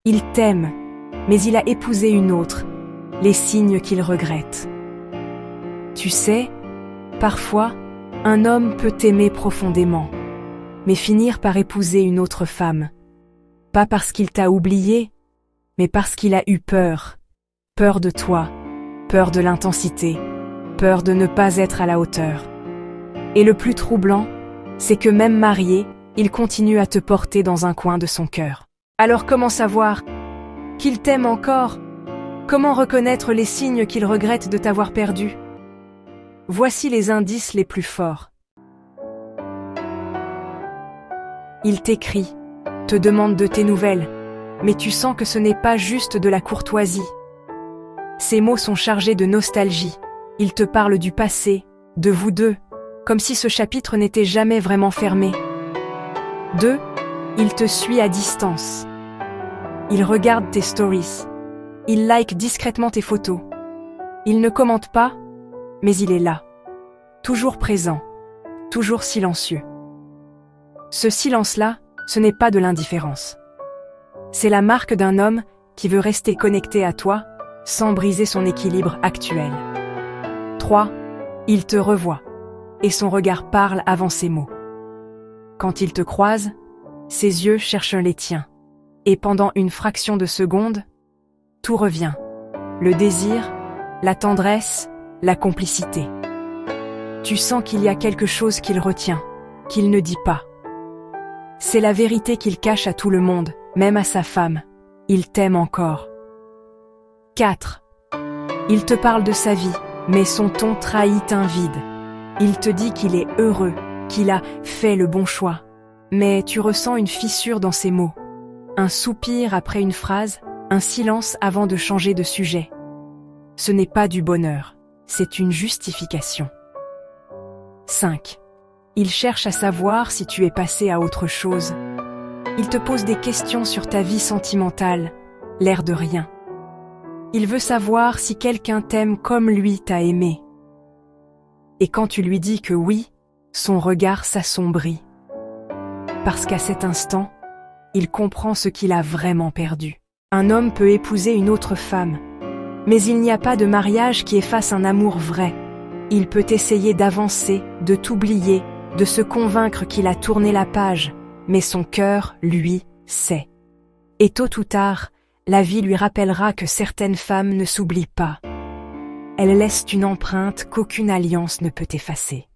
Il t'aime, mais il a épousé une autre, les signes qu'il regrette. Tu sais, parfois, un homme peut t'aimer profondément, mais finir par épouser une autre femme. Pas parce qu'il t'a oublié, mais parce qu'il a eu peur. Peur de toi, peur de l'intensité, peur de ne pas être à la hauteur. Et le plus troublant, c'est que même marié, il continue à te porter dans un coin de son cœur. Alors comment savoir qu'il t'aime encore? Comment reconnaître les signes qu'il regrette de t'avoir perdu? Voici les indices les plus forts. Il t'écrit, te demande de tes nouvelles, mais tu sens que ce n'est pas juste de la courtoisie. Ses mots sont chargés de nostalgie. Il te parle du passé, de vous deux, comme si ce chapitre n'était jamais vraiment fermé. 2. Il te suit à distance. Il regarde tes stories. Il like discrètement tes photos. Il ne commente pas, mais il est là. Toujours présent, toujours silencieux. Ce silence-là, ce n'est pas de l'indifférence. C'est la marque d'un homme qui veut rester connecté à toi sans briser son équilibre actuel. 3. Il te revoit, et son regard parle avant ses mots. Quand il te croise, ses yeux cherchent les tiens, et pendant une fraction de seconde, tout revient. Le désir, la tendresse, la complicité. Tu sens qu'il y a quelque chose qu'il retient, qu'il ne dit pas. C'est la vérité qu'il cache à tout le monde, même à sa femme. Il t'aime encore. 4. Il te parle de sa vie, mais son ton trahit un vide. Il te dit qu'il est heureux, qu'il a fait le bon choix. Mais tu ressens une fissure dans ses mots. Un soupir après une phrase, un silence avant de changer de sujet. Ce n'est pas du bonheur, c'est une justification. 5. Il cherche à savoir si tu es passé à autre chose. Il te pose des questions sur ta vie sentimentale, l'air de rien. Il veut savoir si quelqu'un t'aime comme lui t'a aimé. Et quand tu lui dis que oui, son regard s'assombrit. Parce qu'à cet instant, il comprend ce qu'il a vraiment perdu. Un homme peut épouser une autre femme, mais il n'y a pas de mariage qui efface un amour vrai. Il peut essayer d'avancer, de t'oublier, de se convaincre qu'il a tourné la page, mais son cœur, lui, sait. Et tôt ou tard, la vie lui rappellera que certaines femmes ne s'oublient pas. Elles laissent une empreinte qu'aucune alliance ne peut effacer.